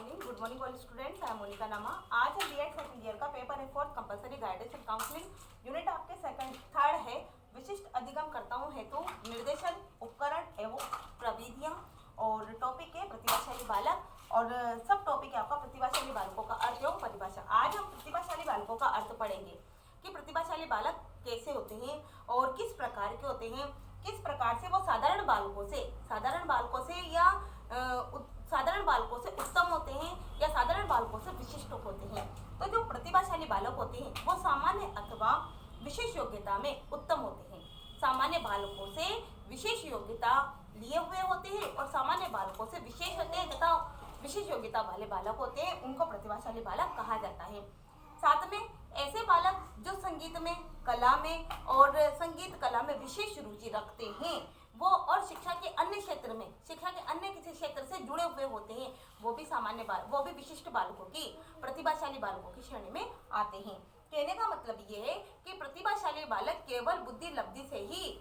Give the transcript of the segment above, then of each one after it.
Morning all students. I am Monika Nama. आज है BEd second year का पेपर है 4th compulsory guidance and counselling unit आपके थर्ड है। विशिष्ट अधिगमकर्ताओं हेतु निर्देशन, उपकरण एवं प्रविधियां और टॉपिक है प्रतिभाशाली बालक और सब टॉपिक है आपका प्रतिभाशाली बालकों का अर्थ एवं परिभाषा। आज हम प्रतिभाशाली बालकों का अर्थ पढ़ेंगे कि प्रतिभाशाली बालक कैसे होते हैं और किस प्रकार के होते हैं, किस प्रकार से वो साधारण बालकों से या साधारण बालकों से उत्तम होते हैं या साधारण बालकों से विशिष्ट होते हैं। तो जो प्रतिभाशाली बालक होते हैं वो सामान्य अथवा विशेष योग्यता में उत्तम होते हैं। सामान्य बालकों से विशेष योग्यता लिए हुए होते हैं और सामान्य बालकों से विशेष होते हैं तथा विशेष योग्यता वाले बालक होते हैं, उनको प्रतिभाशाली बालक कहा जाता है। साथ में ऐसे बालक जो संगीत में, कला में और संगीत कला में विशेष रुचि रखते हैं वो और शिक्षा के अन्य किसी क्षेत्र से जुड़े हुए होते हैं, वो भी विशिष्ट बालकों की, प्रतिभाशाली बालकों की श्रेणी में आते हैं। कहने का मतलब ये है कि प्रतिभाशाली बालक केवल बुद्धि लब्धि से ही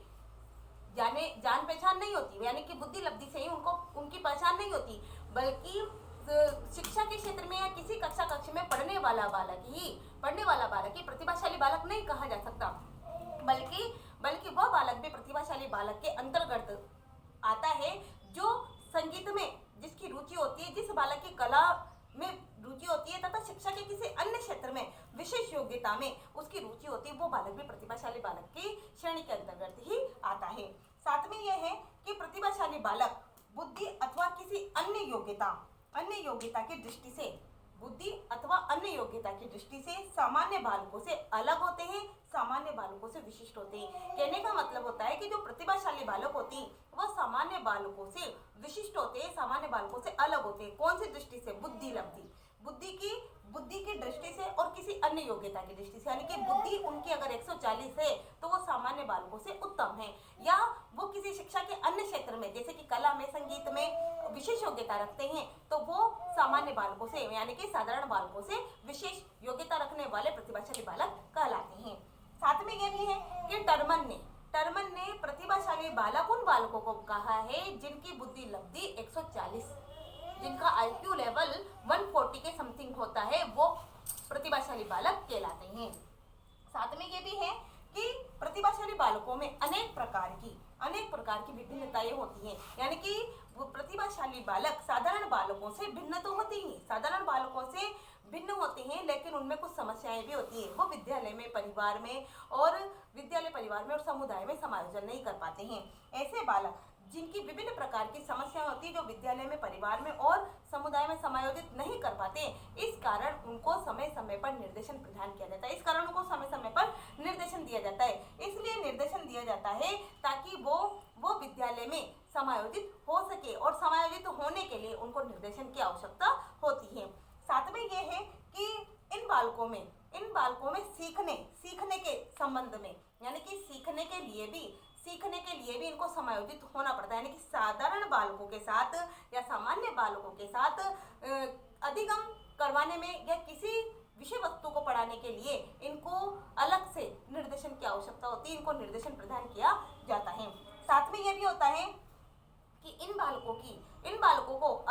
जान पहचान नहीं होती, यानी कि बुद्धि लब्धि से ही उनकी पहचान नहीं होती, बल्कि शिक्षा के क्षेत्र में या किसी कक्ष में पढ़ने वाला बालक ही प्रतिभाशाली बालक नहीं कहा जा सकता, बल्कि वह बालक भी प्रतिभाशाली बालक के अंतर्गत आता है जो संगीत में जिसकी रुचि होती है, जिस बालक की कला में रुचि होती है तथा शिक्षा के किसी अन्य क्षेत्र में विशेष योग्यता में उसकी रुचि होती है, वो बालक भी प्रतिभाशाली बालक की श्रेणी के अंतर्गत ही आता है। साथ में यह है कि प्रतिभाशाली बालक बुद्धि अथवा किसी अन्य योग्यता की दृष्टि से सामान्य बालकों से अलग होते हैं, सामान्य बालकों से विशिष्ट होते हैं। कहने का मतलब होता है कि जो प्रतिभाशाली बालक होते हैं वह सामान्य बालकों से विशिष्ट होते हैं, सामान्य बालकों से अलग होते हैं। कौन सी दृष्टि से? बुद्धि की दृष्टि से और किसी अन्य योग्यता की दृष्टि से, यानी कि बुद्धि उनकी अगर 140 है तो वो सामान्य बालकों से उत्तम है, या वो किसी शिक्षा के अन्य क्षेत्र में जैसे कि कला में, संगीत में विशेष योग्यता रखते हैं तो वो सामान्य बालकों से यानी कि साधारण बालकों से विशेष योग्यता रखने वाले प्रतिभाशाली बालक कहलाते हैं। साथ में यह भी है कि टर्मन ने प्रतिभाशाली बालक उन बालकों को कहा है जिनकी बुद्धि लब्धि 140, जिनका IQ लेवल 140 के समथिंग होता है, वो प्रतिभाशाली बालक कहलाते हैं। साथ में ये भी है कि प्रतिभाशाली बालकों में अनेक प्रकार की विभिन्नताएं होती हैं, यानी कि वो प्रतिभाशाली बालक साधारण बालकों से भिन्न तो होते ही, साधारण बालकों से भिन्न होते हैं, लेकिन उनमें कुछ समस्याएं भी होती हैं। वो विद्यालय में, परिवार में और समुदाय में समायोजन नहीं कर पाते हैं। ऐसे बालक जिनकी विभिन्न प्रकार की समस्याएं होती है, जो विद्यालय में, परिवार में और समुदाय में समायोजित नहीं कर पाते, इस कारण उनको समय समय पर निर्देशन प्रदान किया जाता है। दिया जाता है। इसलिए निर्देशन दिया जाता है ताकि वो विद्यालय में समायोजित हो सके और समायोजित होने के लिए उनको निर्देशन की आवश्यकता होती है। साथ में ये है कि इन बालकों में सीखने के संबंध में, यानी कि सीखने के लिए भी इनको समायोजित होना पड़ता है, यानी कि साधारण बालकों के साथ या सामान्य बालकों के साथ अधिगम करवाने में या किसी विषय वस्तु को पढ़ाने के लिए इनको अलग से निर्देशन की आवश्यकता होती है, इनको निर्देशन प्रदान किया जाता है। साथ में यह भी होता है कि इन बालकों को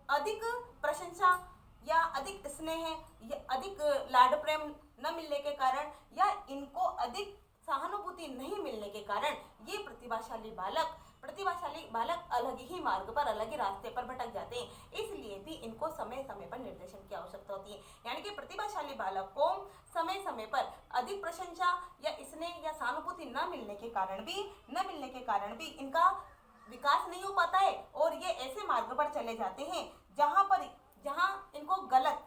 अधिक प्रशंसा या अधिक स्नेह या अधिक लाड प्रेम न मिलने के कारण या इनको अधिक सहानुभूति नहीं मिलने के कारण ये प्रतिभाशाली बालक अलग ही मार्ग पर, अलग ही रास्ते पर भटक जाते हैं। इसलिए भी इनको समय समय पर निर्देशन की आवश्यकता होती है, यानी कि प्रतिभाशाली बालक को समय समय पर अधिक प्रशंसा या स्नेह या सहानुभूति न मिलने के कारण भी इनका विकास नहीं हो पाता है और ये ऐसे मार्ग पर चले जाते हैं जहाँ इनको गलत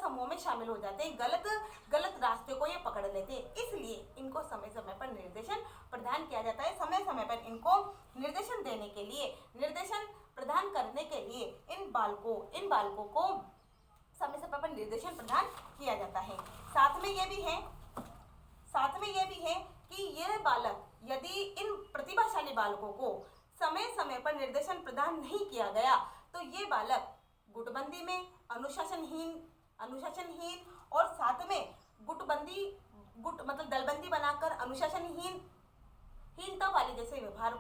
समूह में शामिल हो जाते हैं, गलत रास्ते को ये पकड़ लेते हैं। इसलिए इनको समय समय पर निर्देशन प्रदान किया जाता है। समय समय पर इनको निर्देशन प्रदान करने के लिए इन बालकों को समय समय पर निर्देशन प्रदान किया जाता है। साथ में यह भी है कि ये बालक, यदि इन प्रतिभाशाली बालकों को समय समय पर निर्देशन प्रदान नहीं किया गया तो ये बालक गुटबंदी में अनुशासनहीन और साथ में दलबंदी बनाकर अनुशासनहीन हीनता वाले जैसे व्यवहार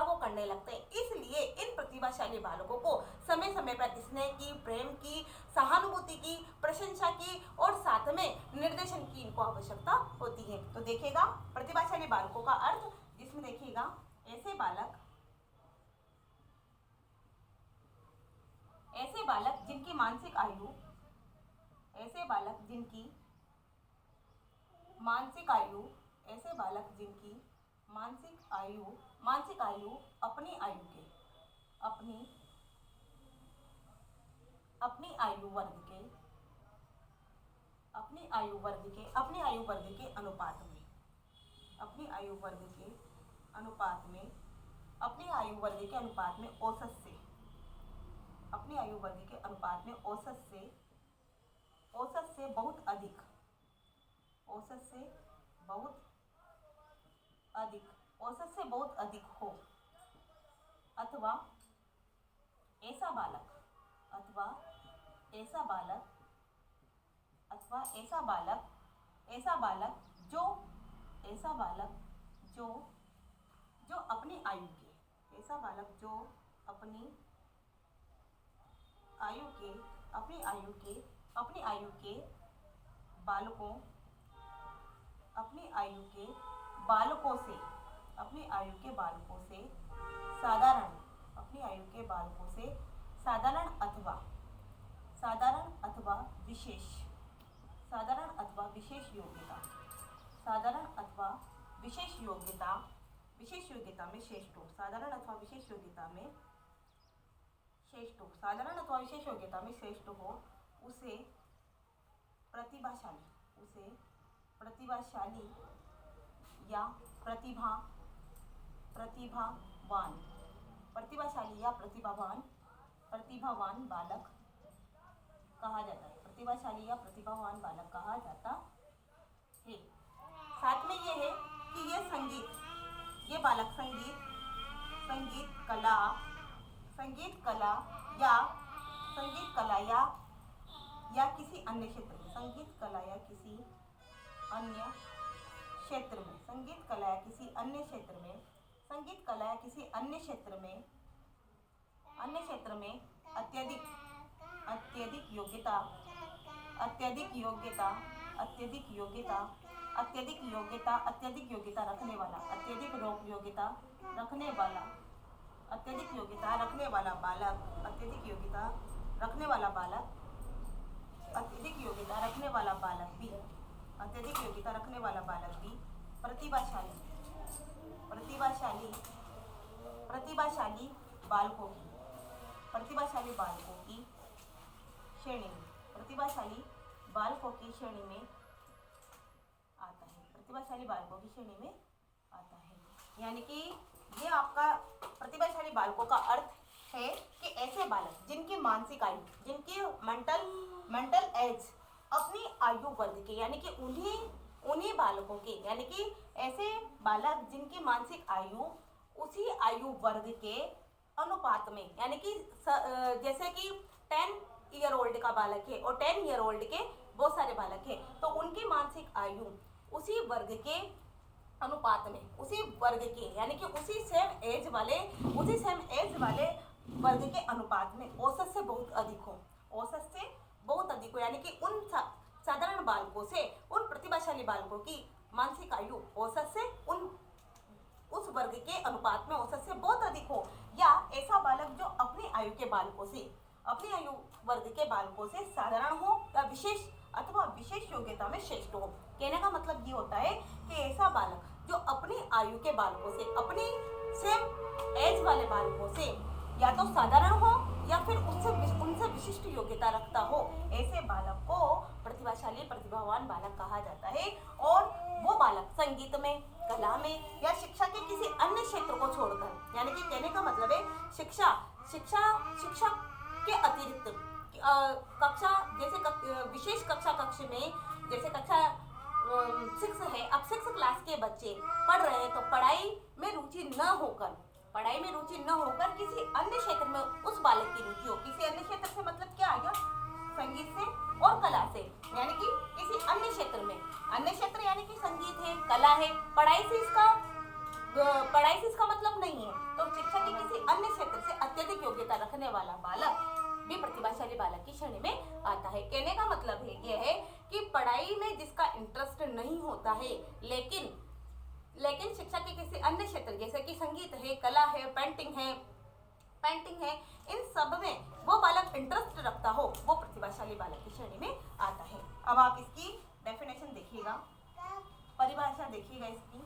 को करने लगते हैं। इसलिए इन प्रतिभाशाली बालकों को समय समय पर स्नेह की, प्रेम की, सहानुभूति की, प्रशंसा की और साथ में निर्देशन की इनको आवश्यकता होती है। तो देखिएगा प्रतिभाशाली बालकों का अर्थ, इसमें देखिएगा ऐसे बालक जिनकी मानसिक आयु, ऐसे बालक जिनकी मानसिक आयु, ऐसे बालक जिनकी मानसिक आयु अपनी आयु के, अपनी आयु वर्ग के अनुपात में, अपनी आयु वर्ग के अनुपात में, अपनी आयु वर्ग के अनुपात में औसत से, अपनी आयु वर्ग के अनुपात में औसत से बहुत अधिक, औसत से बहुत अधिक हो, अथवा ऐसा बालक जो अपनी आयु के, ऐसा बालक जो अपनी आयु के बालकों से साधारण अथवा विशेष योग्यता में श्रेष्ठ हो, साधारण अथवा विशेष योग्यता में श्रेष्ठ हो, उसे प्रतिभाशाली या प्रतिभावान बालक कहा जाता है। प्रतिभाशाली या प्रतिभावान बालक कहा जाता है। साथ में ये है कि ये बालक संगीत कला या किसी अन्य क्षेत्र में, संगीत कला या किसी अन्य क्षेत्र में अत्यधिक योग्यता रखने वाला बालक भी प्रतिभाशाली बालकों की श्रेणी में आता है। यानी कि ये आपका प्रतिभाशाली बालकों का अर्थ है कि ऐसे बालक जिनकी मानसिक आयु, जिनकी मेंटल एज अपनी आयु वर्ग के, यानी कि उन्हीं बालकों के, यानी कि ऐसे बालक जिनकी मानसिक आयु उसी आयु वर्ग के अनुपात में, यानी कि जैसे कि 10 ईयर ओल्ड का बालक है और 10 ईयर ओल्ड के बहुत सारे बालक हैं, तो उनकी मानसिक आयु उसी वर्ग के अनुपात में, उसी वर्ग के, यानी कि उसी सेम एज वाले वर्ग के अनुपात में औसत से बहुत अधिक हो, यानी कि उन साधारण बालकों से, उन प्रतिभाशाली बालकों की मानसिक आयु औसत से उस वर्ग के अनुपात में औसत से बहुत अधिक हो, या ऐसा बालक जो अपनी आयु वर्ग के बालकों से साधारण हो या विशेष योग्यता में श्रेष्ठ हो। कहने का मतलब ये होता है कि ऐसा बालक जो अपनी आयु के बालकों से, अपनी सेम एज वाले बालकों से या तो साधारण हो या फिर उनसे विशिष्ट योग्यता रखता हो, ऐसे बालक को प्रतिभाशाली प्रतिभावान बालक कहा जाता है। और वो बालक संगीत में, कला में या शिक्षा के किसी अन्य क्षेत्र को छोड़कर, यानी कि कहने का मतलब है शिक्षा के अतिरिक्त कक्षा, जैसे विशेष कक्ष में, जैसे कक्षा 6 है, अब 6 क्लास के बच्चे पढ़ रहे हैं, तो पढ़ाई में रुचि न होकर किसी अन्य क्षेत्र में उस बालक की रुचि हो। किसी अन्य क्षेत्र से मतलब क्या आ गया? संगीत से और कला से, यानी कि किसी अन्य क्षेत्र में, अन्य क्षेत्र यानी कि संगीत है, कला है, पढ़ाई से इसका पढ़ाई से इसका मतलब नहीं है। तो शिक्षा के किसी अन्य क्षेत्र से अत्यधिक योग्यता रखने वाला बालक भी प्रतिभाशाली बालक की श्रेणी में आता है। कहने का मतलब है यह है कि पढ़ाई में जिसका इंटरेस्ट नहीं होता है, लेकिन शिक्षा के किसी अन्य क्षेत्र जैसे कि संगीत है, कला है, पेंटिंग है, इन सब में वो बालक इंटरेस्ट रखता हो, वो प्रतिभाशाली बालक की श्रेणी में आता है। अब आप इसकी डेफिनेशन देखिएगा, परिभाषा देखिएगा इसकी,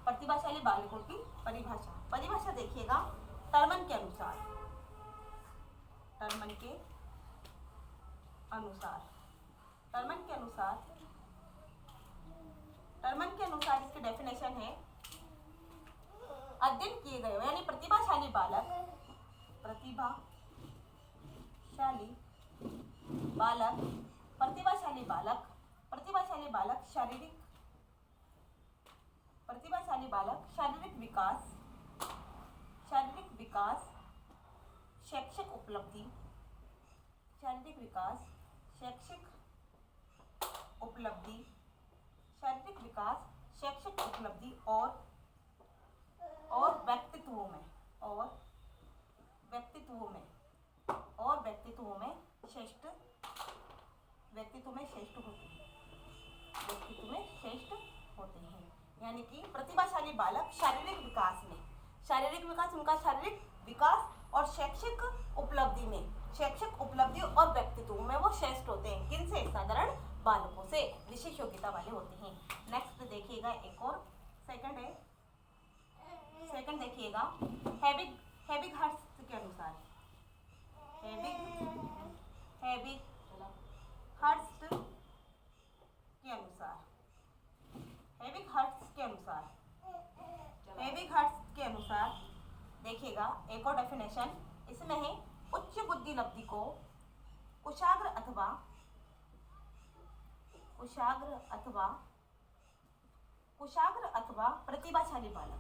प्रतिभाशाली बालकों की परिभाषा देखिएगा टर्मन के अनुसार इसकी डेफिनेशन है, अध्ययन किए गए यानी प्रतिभाशाली बालक शारीरिक विकास, शैक्षिक उपलब्धि और व्यक्तित्व में श्रेष्ठ होते हैं। यानी कि प्रतिभाशाली बालक शारीरिक विकास उनका शारीरिक विकास और शैक्षिक उपलब्धि और व्यक्तित्व में वो श्रेष्ठ होते हैं। किनसे? साधारण बालकों से, विशेष योग्यता वाले होते हैं। नेक्स्ट देखिएगा, एक और सेकंड देखिएगा, हेबिगहर्ट्ज़ के अनुसार देखिएगा एक और डेफिनेशन इसमें है, उच्च बुद्धि लब्धि को कुशाग्र अथवा प्रतिभाशाली बालक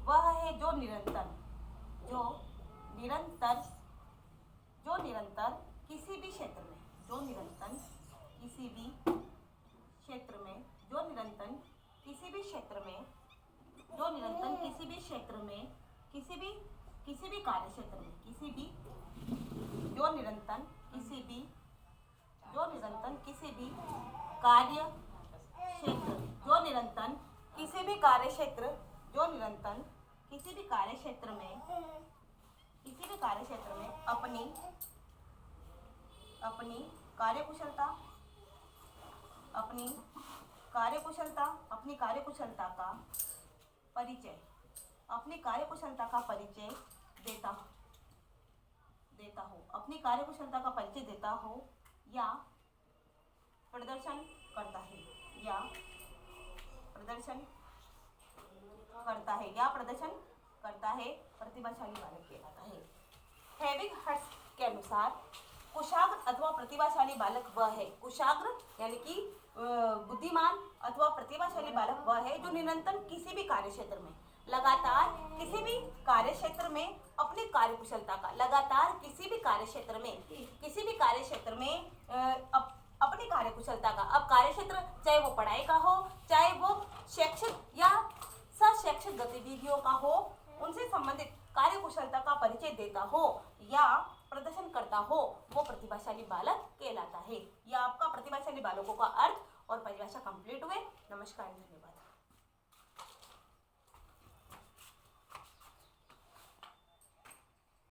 वह है जो निरंतर किसी भी क्षेत्र में अपनी कार्यकुशलता का परिचय देता हो या प्रदर्शन करता है, प्रतिभाशाली बालक कहलाता है। हेबिगहर्ट्ज़ के अनुसार कुशाग्र अथवा प्रतिभाशाली बालक वह है, कुशाग्र यानी कि बुद्धिमान अथवा प्रतिभाशाली बालक वह है जो निरंतर किसी भी कार्यक्षेत्र में लगातार किसी भी कार्यक्षेत्र में अपनी कार्यकुशलता का अपनी कार्यकुशलता का, अब कार्यक्षेत्र चाहे वो पढ़ाई का हो, चाहे वो शैक्षिक या सशैक्षिक गतिविधियों का हो, उनसे संबंधित कार्यकुशलता का परिचय देता हो या प्रदर्शन करता हो, वो प्रतिभाशाली बालक कहलाता है। यह आपका प्रतिभाशाली बालकों का अर्थ